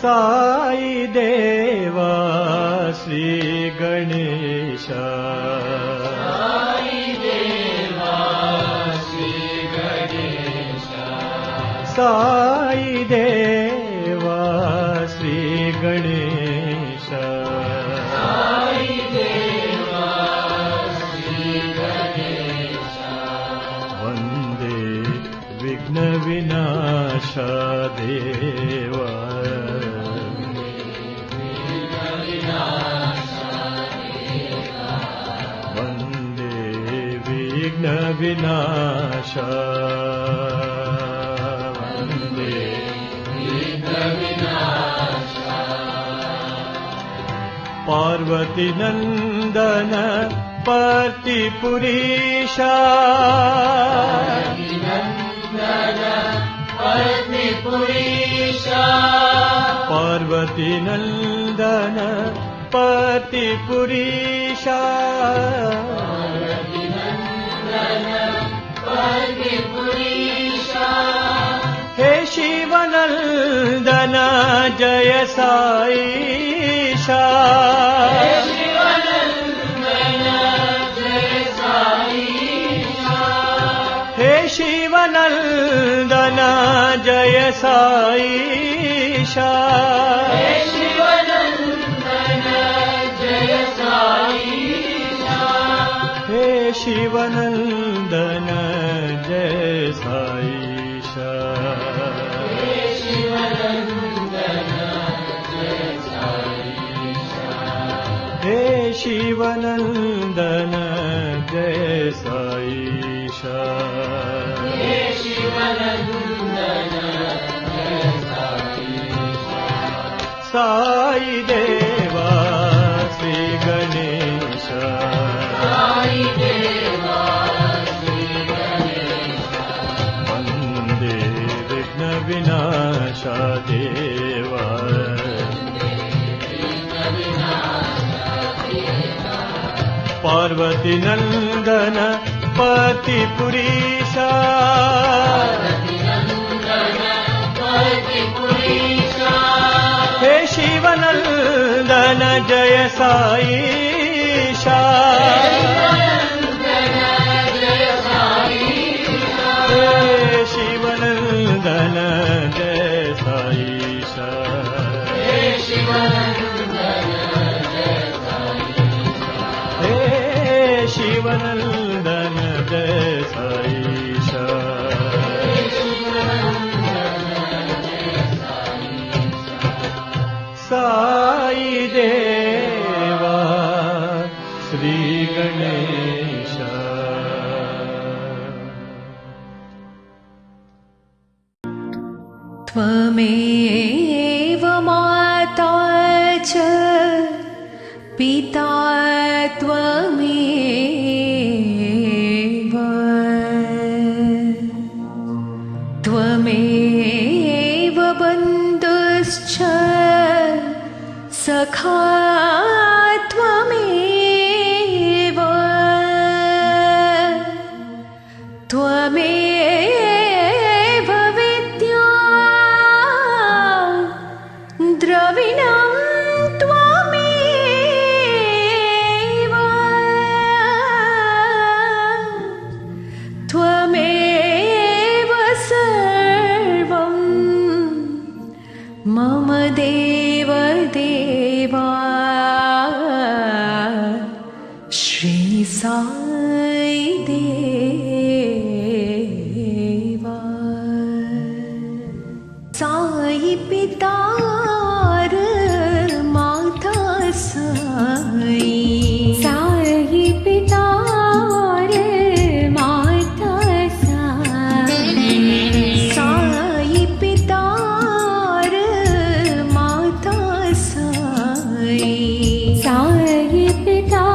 साई देवा श्री गणेश, साई देवा श्री गणेश, साई देवा श्री गणेश, साई देवा श्री गणेश, वंदे विघ्न विनाश देवा, वंदे विघ्न विनाश, वंदे विघ्न विनाश, पार्वती नंदन पतिपुरीशा, नंदन पतिपुरीशा, पार्वती नंदन पतिपुरीशा, हे शिवनंदन जय साईशा, हे शिवनंदन जय साईशा, हे शिवनंदन जय साईशा, हे शिवनंदन जय साईशा, साई देवा श्री गणेश, वंदे विघ्न विनाश देवा, पार्वती नंदन पतिपुरीशा, हे शिवनंदन जय साईशा, हे शिवनंदन जय साईशा, हे शिवनंदन जय साईशा, साई देवा श्री गणेश, त्वमेव माता च पिता त्वमेव, त्वमेव बन्धुश्च सखा त्वमेव, त्वमेव विद्या द्रविणं त्वमेव, त्वमेव सर्वं मम देव देवा, श्री साई देवा, साई पिता माता साई, साई पिता माता साई, साई पिता माता साई, साई पिता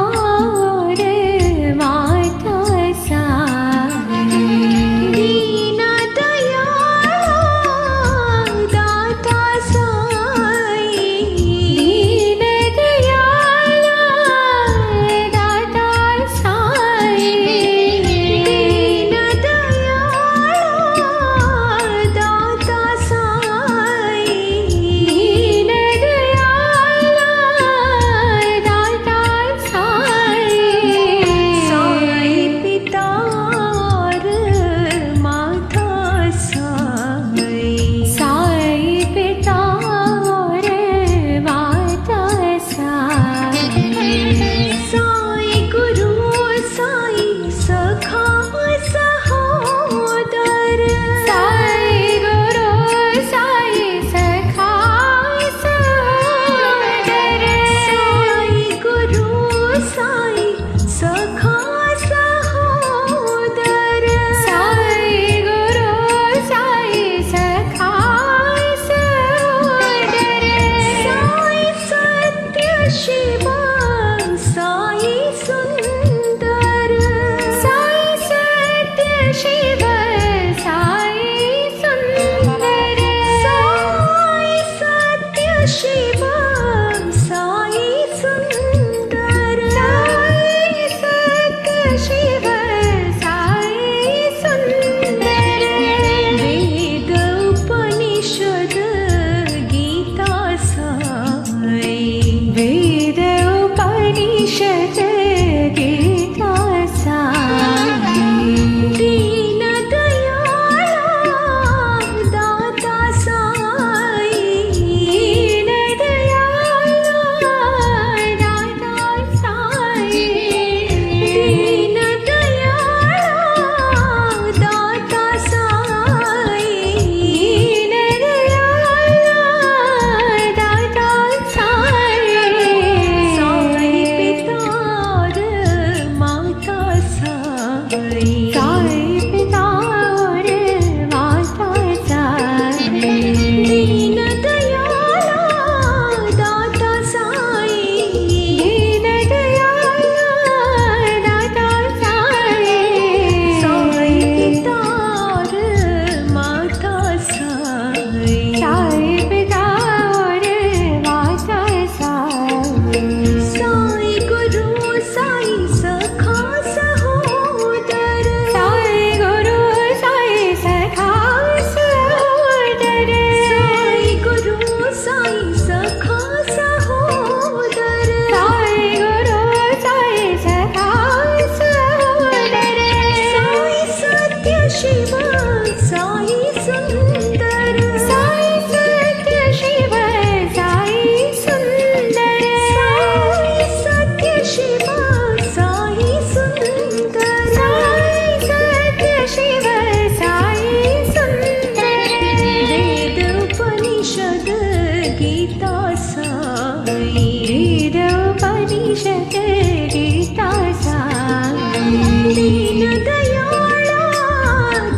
करता साई दीन दयाला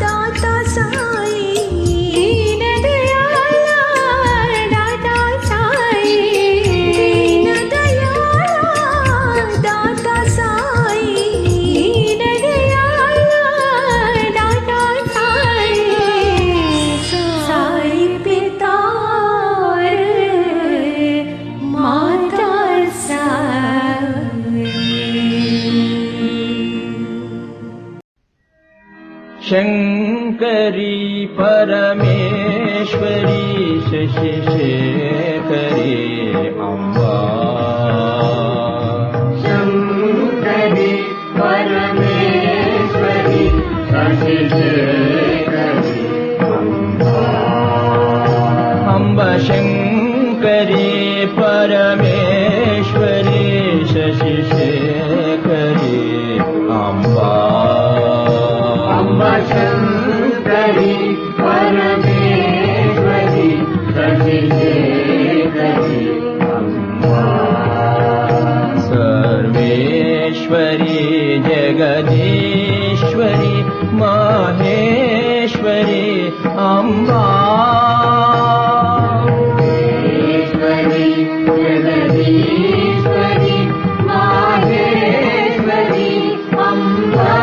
दाता साई दीन दयाला दाता साई दीन दयाला दाता साई दीन दयाला दाता साई साई पिता माता शंकरी परमेश्वरी शशि शेखरी अम्बा शंकरी परमेश्वरी शशि शेखरी अम्बा शंकरी परमेश्वरी शशि शेखरी अम्बा शंकरी परमेश्वरी शशि शेखरी सर्वेश्वरी जगदीश्वरी माहेश्वरी अम्बा ईश्वरी जगदीश्वरी माहेश्वरी अम्बा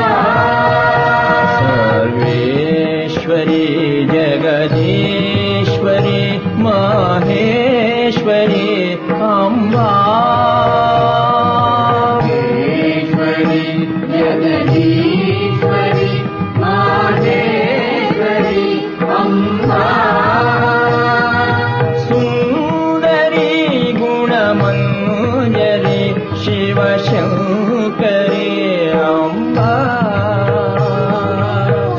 सर्वेश्वरी जगदीश्वरी माहेश्वरी अम्बा ईश्वरी जगदीश्वरी माहेश्वरी अम्बा सुन्दरी गुणमञ्जरी शिवशङ्करी अम्बा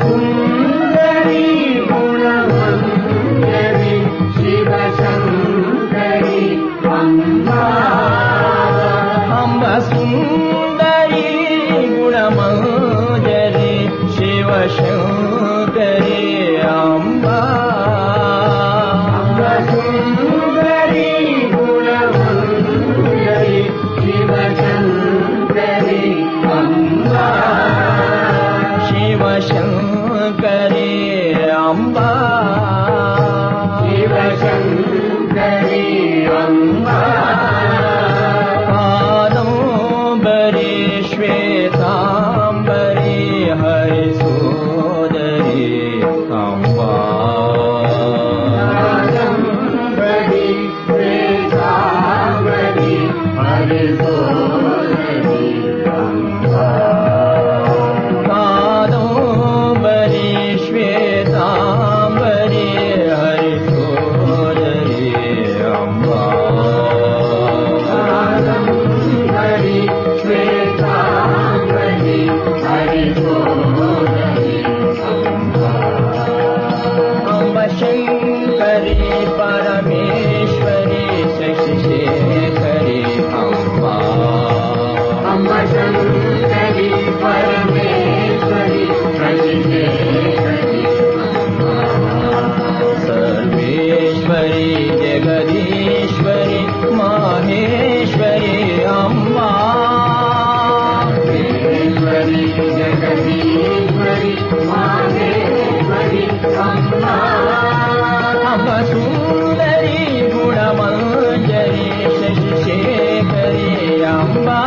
सुन्दरी गुणमञ्जरी शिवशङ्करी अम्बा अम्बा सुन्दरी गुणमञ्जरी शिवशङ्करी अम्बा सुन्दरी गुणमञ्जरी शिवशङ्करी अम्बा शिवशङ्करी अम्बा शिवशङ्करी अम्बा कादम्बरी श्वेताम्बरी हरिसोदरी अम्बा कादम्बरी श्वेताम्बरी हरिसोदरी अम्बा कादम्बरी श्वेताम्बरी हरिसोदरी अम्बा कादम्बरी श्वेताम्बरी हरिसोदरी अम्बा अम्ब शङ्करी परमेश्वरी शशि शेखरी अम्बा अम्बा शङ्करी परमेश्वरी शशि शेखरी सर्वेश्वरी जगदीश्वरी माहेश्वरी अम्बा ईश्वरी जगदीश्वरी माहेश्वरी अम्बा अम्ब सुन्दरी गुणमञ्जरी शशि शेखरी अम्बा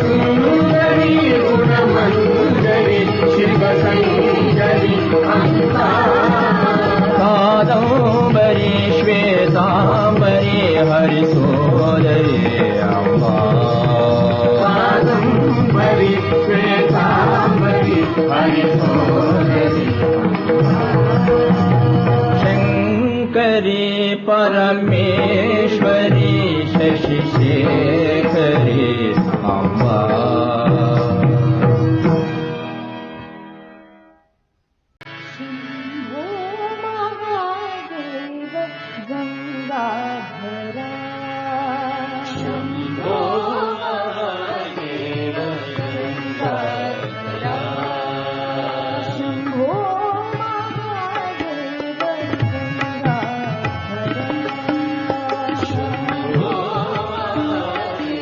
सुन्दरी गुणमञ्जरी शिवशङ्करी अम्बा कादम्बरी श्वेताम्बरी हरिसोदरी अम्बा कादम्बरी श्वेताम्बरी हरिसोदरी शङ्करी परमेश्वरी Shashi शेखरी Amba Shambho Mahadev गङ्गाधरा Shambho Mahadev गङ्गाधरा Shambho Mahadev गङ्गाधरा Shambho Mahadev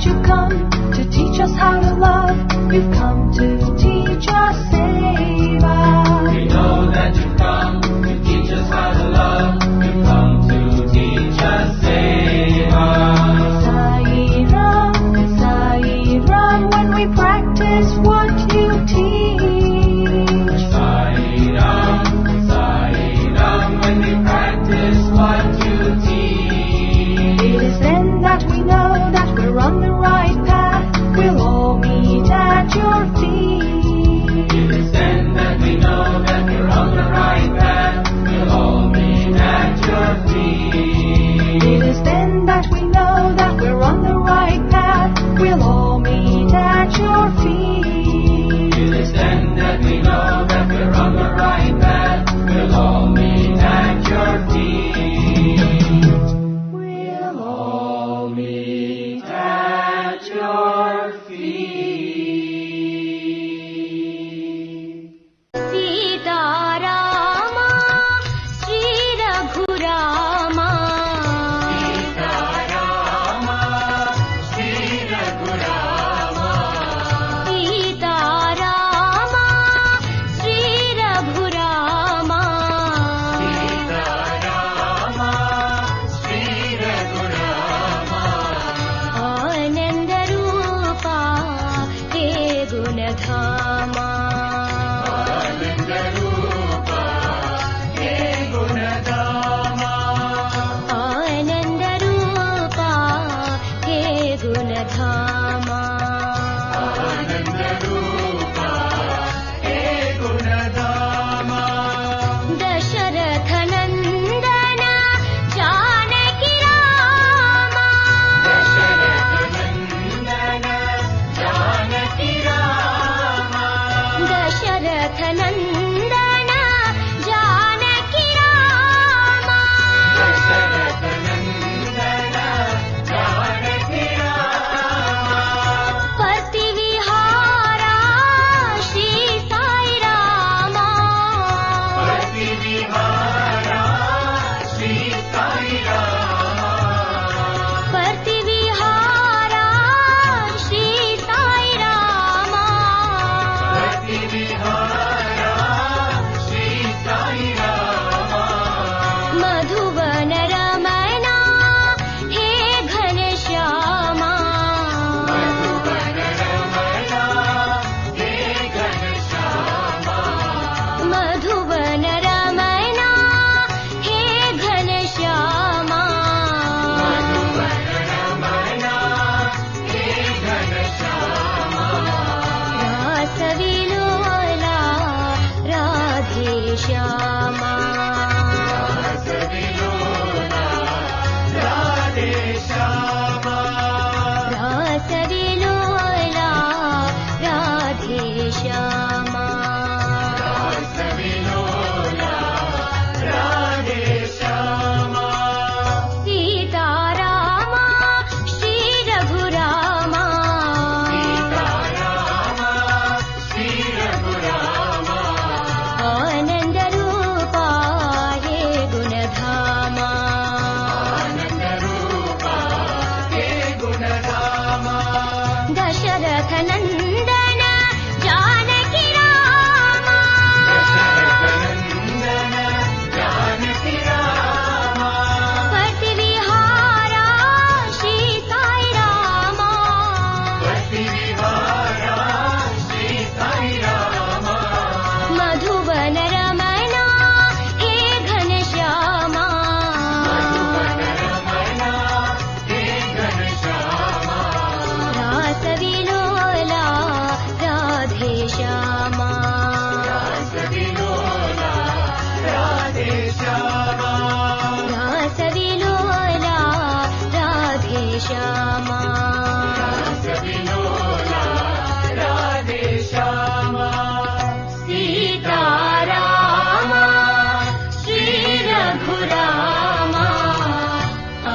you come to teach us how to love. You've come to teach us, save us. We know that you come to teach us how to love. You come to teach us, save us. Sai Ram, when we practice what you teach. Sai Ram, when we practice what you teach. It is then that we know that we're on the right path. We'll all meet at your feet. It is then that we know that we're on the right path. We'll all meet at your feet. It is then that we know that we're on the right path. We'll all meet at your feet. It is then that we know that we're on the right path. We'll all meet at your feet. We'll All meet at your feet. Sitarama, Sri Raghurama. Sitarama, Sri Raghurama. Sitarama, Sri Raghurama. Sitarama, Sri Raghurama. Anand Rupa, He Gunadhama. Anand Rupa, He Gunadhama. Anand Rupa, He Gunadhama. Anand Rupa, He Gunadhama. Dasharatha Nandana, Janaki Rama. Dasharatha Nandana, Janaki Rama. Dasharatha Nandana, Janaki Rama. Dasharatha Nandana, Janaki Rama. Pati Vihara, Shri Sai Rama. Pati Vihara, Shri Sai Rama. Pati Vihara, Shri Sai Rama. Pati Vihara, Shri Sai Rama. Madhuvan Ramana, He Ghanshyama. Madhuban Ramana, He Ghanshyama. Madhuvan Ramana, He Ghanshyama. Madhuban Ramana, He Ghanshyama. Rasa Vilola, Radhe Shyama. Rasa Vilola, Radhe Shyama. Rasa Vilola, Radhe Shyama. Rasa Vilola, Radhe Shyama. Sitarama, Shri Raghurama. Sitarama, Shri Raghurama. Anand Rupa, He Gunadhama. Anand Rupa, He Gunadhama. Dasharatha Nandana, Janaki Rama. Dasharatha Nandana, Janaki Rama. Pati Vihara, Shri Sai Rama. Pati Vihara, Shri Sai Rama. Madhuvan Ramana, He Ghanshyama. Madhuban Ramana, He Ghanshyama. Rasa Vilola, Radhe Shyama. Rasa Vilola, Radhe Shyama. Rasa Vilola, Radhe Shyama. Rasa Vilola, Radhe Shyama. Sitarama, Shri Raghurama.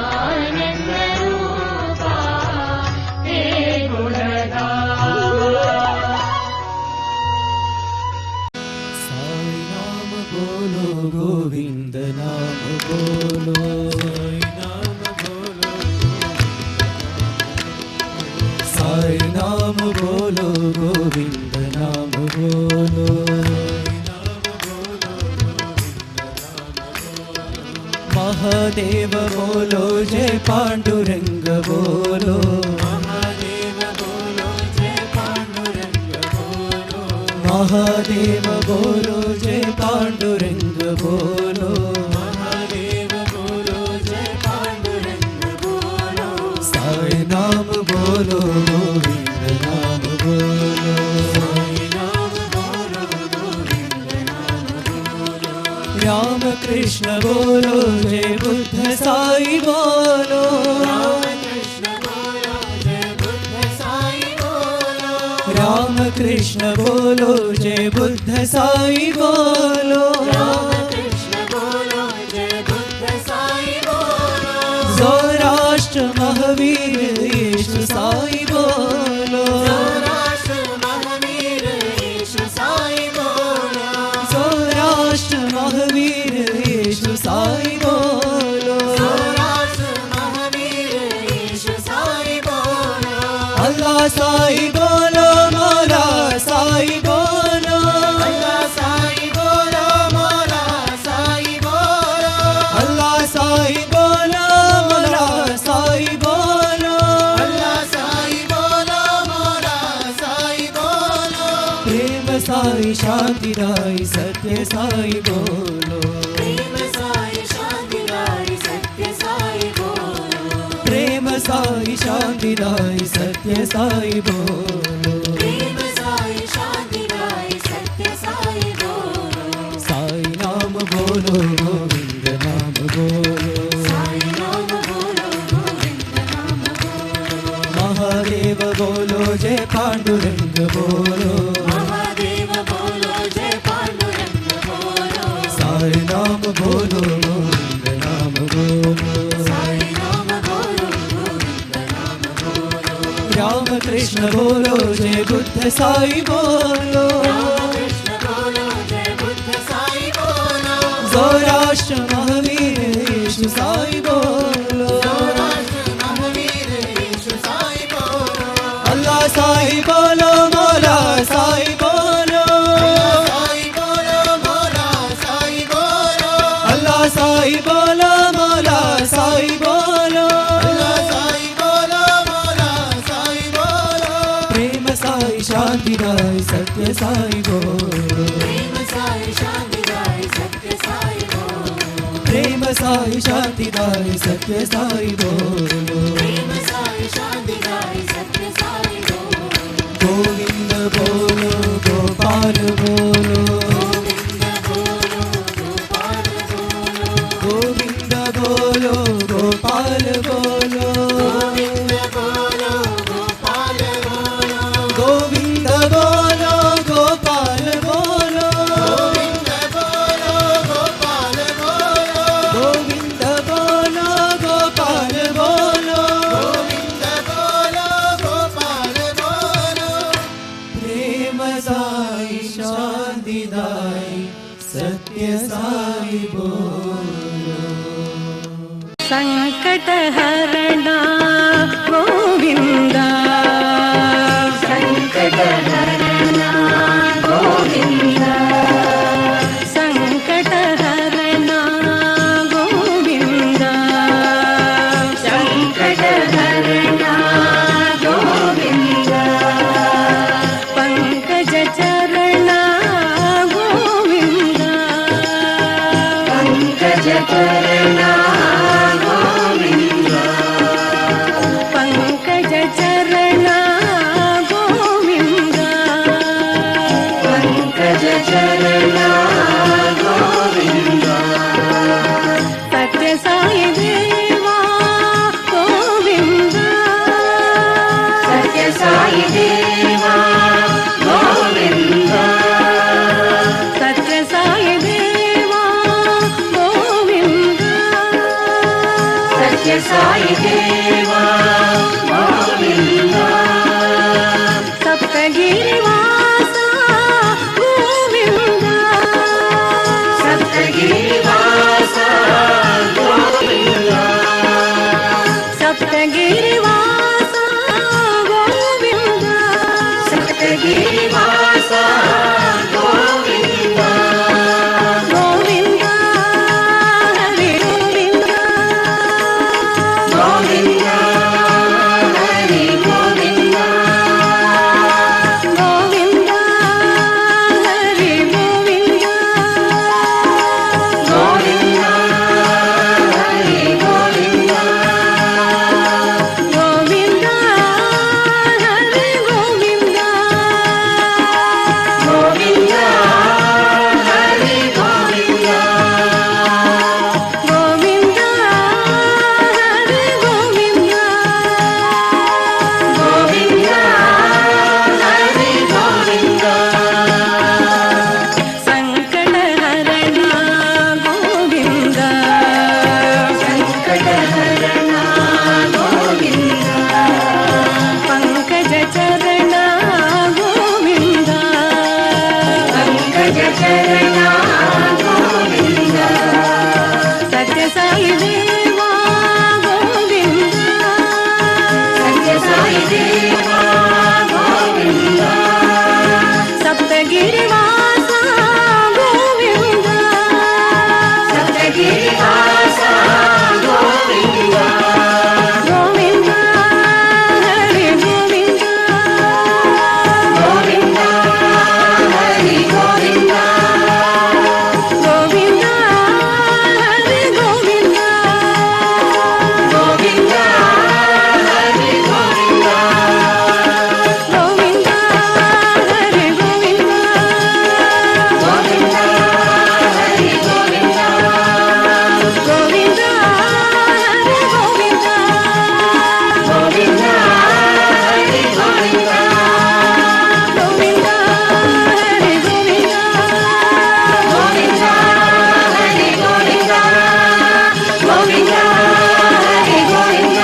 Anand Rupa, He Gunadhama. Sai नाम बोलो गोविंद नाम बोलो साई नाम बोलो नाम बोलो गोविंद नाम बोलो महादेव बोलो जय पांडुरंग बोलो महादेव बोलो जय पांडुरंग बोलो महादेव बोलो जय पांडुरंग बोलो महादेव बोलो जय पांडुरंग बोलो साई नाम बोलो गोविंद नाम बोलो साई नाम बोलो गोविंद नाम बोलो राम कृष्ण बोलो जय बुद्ध साई बोलो राम कृष्ण बोलो जय बुद्ध साई बोलो राम कृष्ण बोलो जय बुद्ध साई बोलो राम कृष्ण बोलो जय बुद्ध साई बोलो सौराष्ट्र महावीर यीशु साई बोलो सौराष्ट्र महावीर यीशु साई बोलो सौराष्ट्र महावीर यीशु साई बोलो सौराष्ट्र महावीर यीशु साई बोलो अल्लाह साई बोलो मौला साई बोलो अल्लाह साई बोलो मौला साई बोलो अल्लाह साई बोलो मौला साई बोलो अल्लाह साई बोलो मौला साई बोलो प्रेम साई शांति दाई सत्य साई बोलो प्रेम साई शांति दाई सत्य साई बोलो प्रेम साई शांति दाई सत्य साई बोलो प्रेम साई शांति दाई सत्य साई बोलो साई नाम बोलो गोविंद नाम बोलो साई नाम बोलो गोविंद नाम बोलो महादेव बोलो जय पांडुरंग बोलो महादेव बोलो जय पांडुरंग बोलो साई नाम बोलो गोविंद नाम बोलो साई नाम बोलो गोविंद नाम बोलो राम कृष्ण बोलो जय बुद्ध साई बोलो राम कृष्ण बोलो जय बुद्ध साई बोलो सौराष्ट्र महावीर यीशु साई बोलो सौराष्ट्र महावीर यीशु साई बोलो अल्लाह साई बोलो मौला साई बोलो साई बोलो मौला साई बोलो अल्लाह साई बोलो मौला साई बोलो अल्लाह साई बोलो मौला साई बोलो प्रेम साई शांति दाई सत्य साई बोलो प्रेम साई शांति दाई सत्य साई बोलो प्रेम साई शांति दाई सत्य साई बोलो प्रेम साई शांति दाई सत्य साई बोलो गोविंद बोलो गोपाल बोलो गोविंद बोलो गोपाल बोलो गोविंद बोलो गोपाल बोलो गोविंद बोलो गोपाल बोलो गोविंद बोलो गोपाल बोलो गोविंद बोलो गोपाल बोलो गोविंद बोलो गोपाल बोलो गोविंद बोलो गोपाल बोलो प्रेम साई शांति दाई सत्य साई बोलो संकट हरणा गोविंद संकट हरणा गोविंद संकट हरणा गोविंद संकट हरणा गोविंद पंकज चरणा गोविंद पंकज चरणा गोविंद पंकज चरणा गोविंद पंकज चरणा गोविंद सत्य साई देवा गोविंद सत्य साई देवा गोविंद सत्य साई देवा गोविंद सत्य साई देवा गोविंद सप्तगिरिवासा गोविंद सप्तगिरिवासा गोविंद सप्तगिरिवासा गोविंद सप्तगिरिवासा गोविन्द सप्तगिरिवासा गोविन्द गोविन्द हरि गोविन्द गोविन्द हरि गोविन्द गोविन्द हरि गोविन्द गोविन्द हरि गोविन्द गोविन्द हरि गोविन्द गोविन्द हरि गोविन्द गोविन्द हरि गोविन्द गोविन्द हरि गोविन्द गोविन्द हरि गोविन्द गोविन्द हरि गोविन्द गोविन्द हरि गोविन्द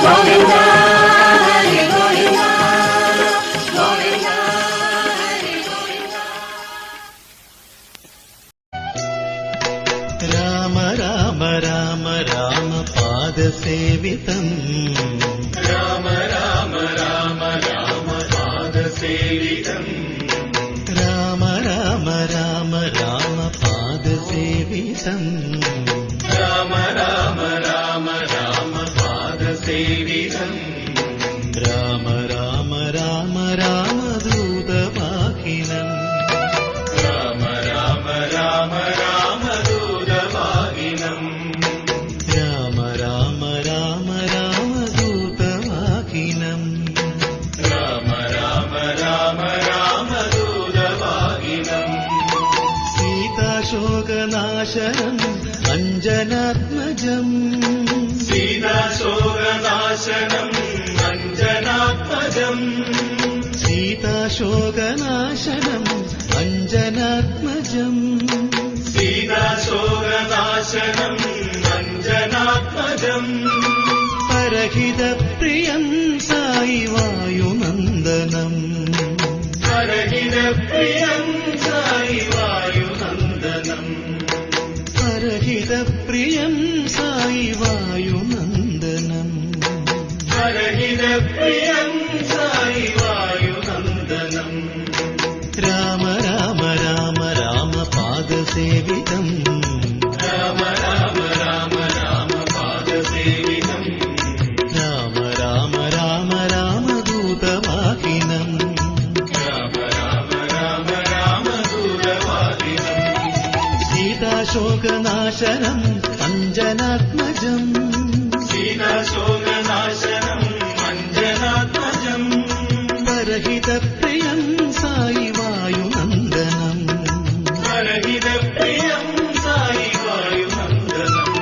गोविन्द हरि गोविन्द गोविन्द हरि गोविन्द राम राम राम राम पादसेवितम् राम राम राम राम पादसेवितम् राम राम राम राम पादसेवितम् राम राम राम राम पादसेवितम् राम राम राम राम दूतवाहिनम् राम राम राम राम दूतवाहिनम् राम राम राम राम दूतवाहिनम् राम राम राम राम दूतवाहिनम् सीताशोकनाशनम् अञ्जनात्मजम् सीताशोकनाशनम् अञ्जनात्मजम् सीताशोकनाशनम् अञ्जनात्मजम् सीताशोकनाशनम् अञ्जनात्मजम् परहितप्रियम् साई वायुनन्दनम् परहितप्रियम् साई वायुनन्दनम् परहितप्रियम् साई वायुनन्दनम् परहितप्रियम् साई वायुनन्दनम् राम राम राम राम पादसेवितम् राम राम राम राम पादसेवितम् राम राम राम राम दूतवाहिनम् राम राम राम राम दूतवाहिनम् सीताशोकनाशनम् अञ्जनात्मजम् सीताशोकनाशनम् अञ्जनात्मजम् परहितप्रियम् साई वायुनन्दनम् परहितप्रियम् साई वायुनन्दनम्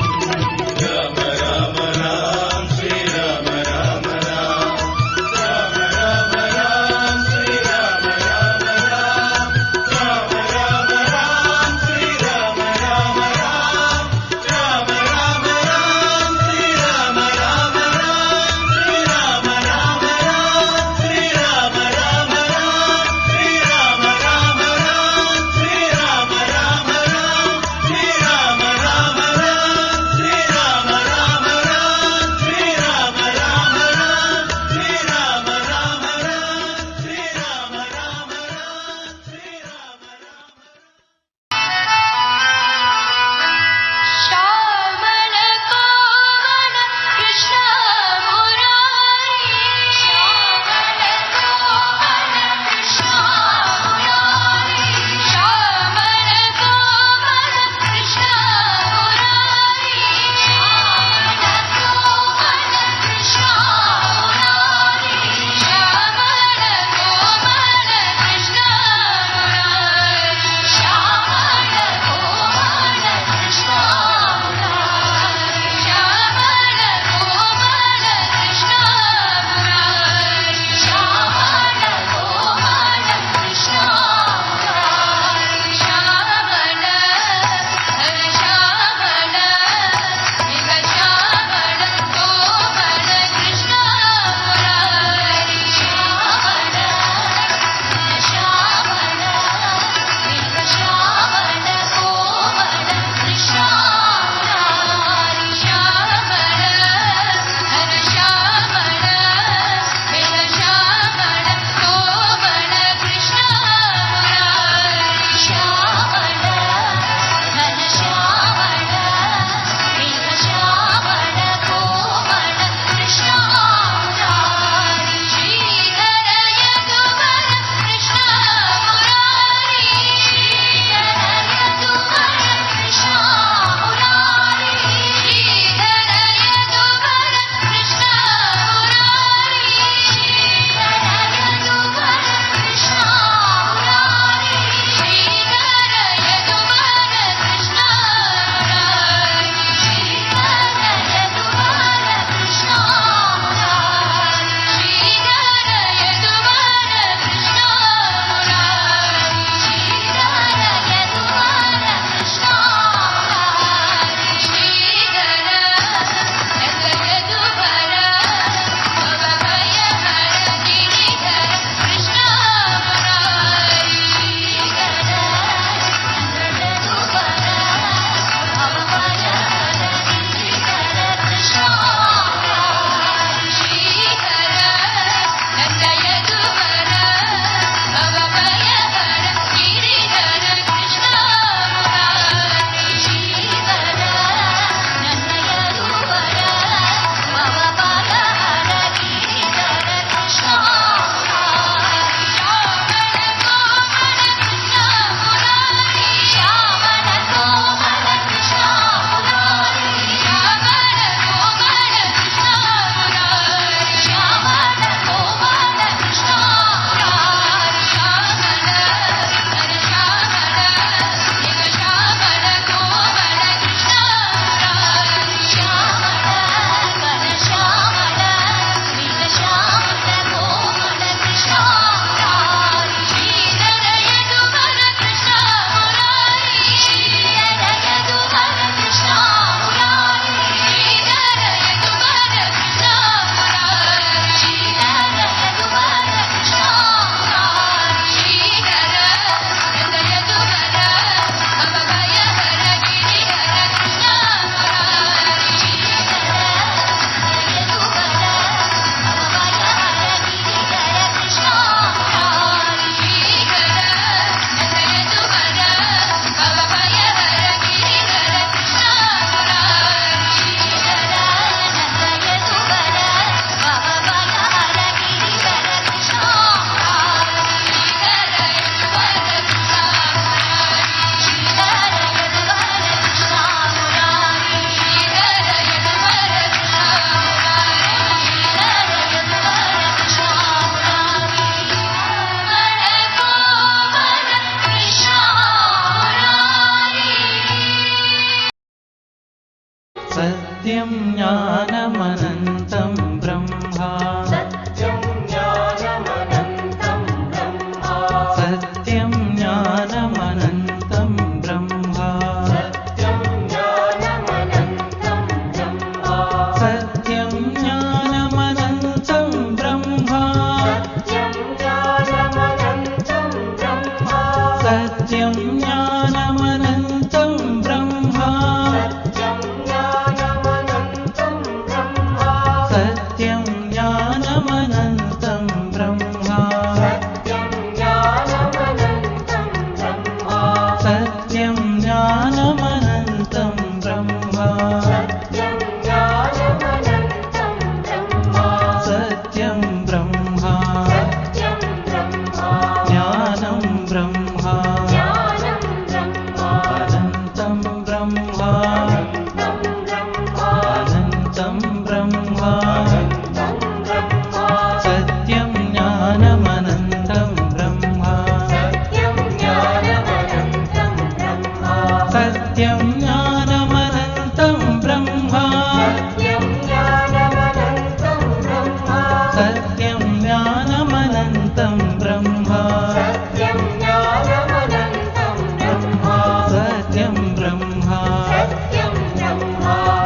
राम राम राम श्रीराम राम राम राम राम राम श्रीराम राम राम राम राम राम श्रीराम राम राम राम राम राम श्रीराम राम राम श्रीराम राम राम श्रीराम राम राम श्रीराम ज्ञानमनन्तं ब्रह्मा सत्यं ज्ञानमनन्तं ब्रह्मा सत्यं ज्ञानमनन्तं ब्रह्मा सत्यं ज्ञानमनन्तं ब्रह्मा सत्यं ज्ञानमनन्तं ब्रह्मा सत्यं ज्ञानमनन्तं ब्रह्मा सत्यं ज्ञानमनन्तं ब्रह्मा सत्यं ज्ञानमनन्तं ब्रह्मा सत्यं ब्रह्मा सत्यं ब्रह्मा ज्ञानं ब्रह्मा ज्ञानं ब्रह्मा अनन्तं ब्रह्मा अनन्तं ब्रह्मा सत्यं ज्ञानमनन्तं ब्रह्मा सत्यं ज्ञानमनन्तं ब्रह्मा सत्यं ज्ञानमनन्तं ब्रह्मा सत्यं ब्रह्मा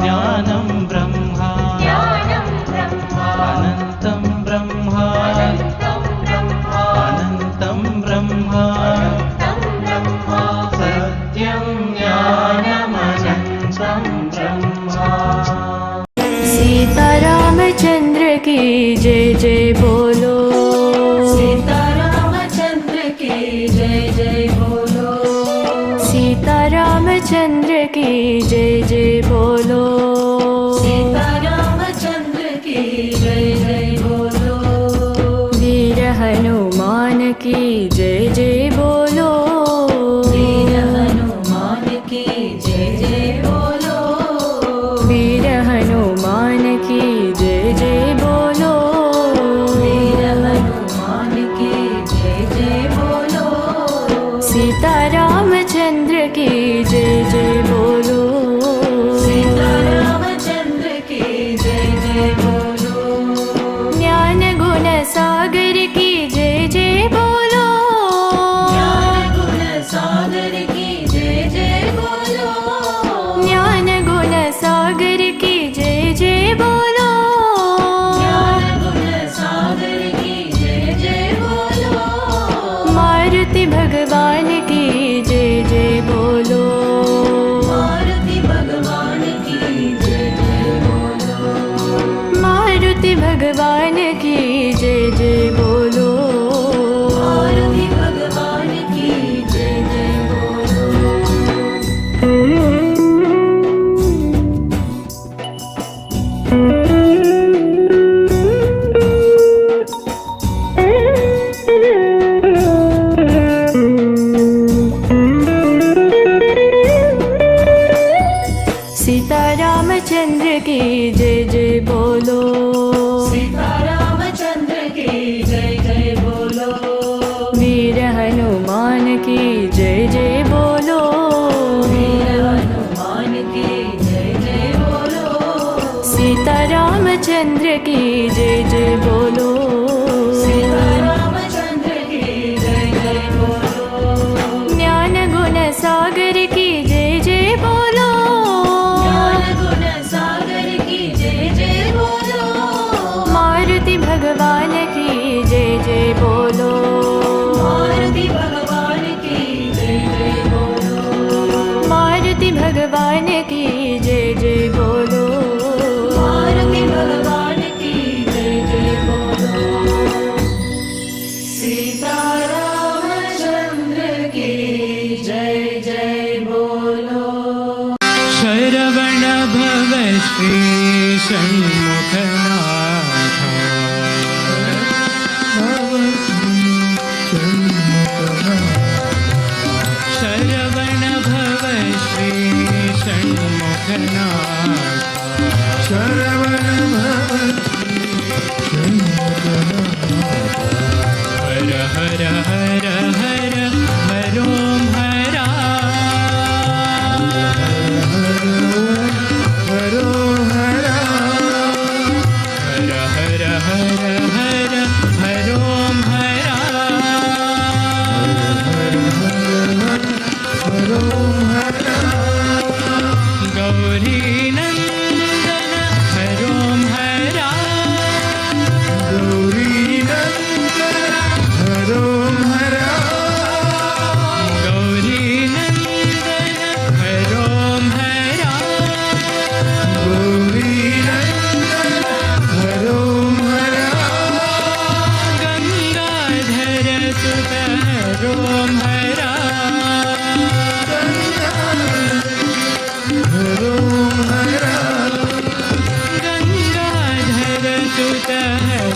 ज्ञानं ब्रह्मा अनन्तं ब्रह्मा अनन्तं ब्रह्मा सत्यं ज्ञानमनन्तं ब्रह्मा सीतारामचंद्र की जय जय बोलो सीतारामचंद्र की जय जय बोलो सीतारामचंद्र की जय जय बोलो सीतारामचंद्र की जय जय बोलो वीर हनुमान की जय जय बोलो वीर हनुमान की जय जय बोलो वीर हनुमान की जय जय बोलो वीर हनुमान की जय जय बोलो सीतारामचंद्र की जय जय बोलो सीतारामचंद्र की जय जय बोलो ज्ञान गुण सागर की जय जय बोलो ज्ञान गुण सागर की जय जय बोलो ज्ञान गुण सागर की जय जय बोलो ज्ञान गुण सागर की जय जय बोलो मारुति भगवान की जय जय बोलो मारुति भगवान की जय जय बोलो मारुति भगवान की जय जय बोलो मारुति भगवान की जय जय बोलो सीतारामचंद्र की जय जय बोलो सीतारामचंद्र की जय जय बोलो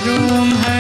ॐ हर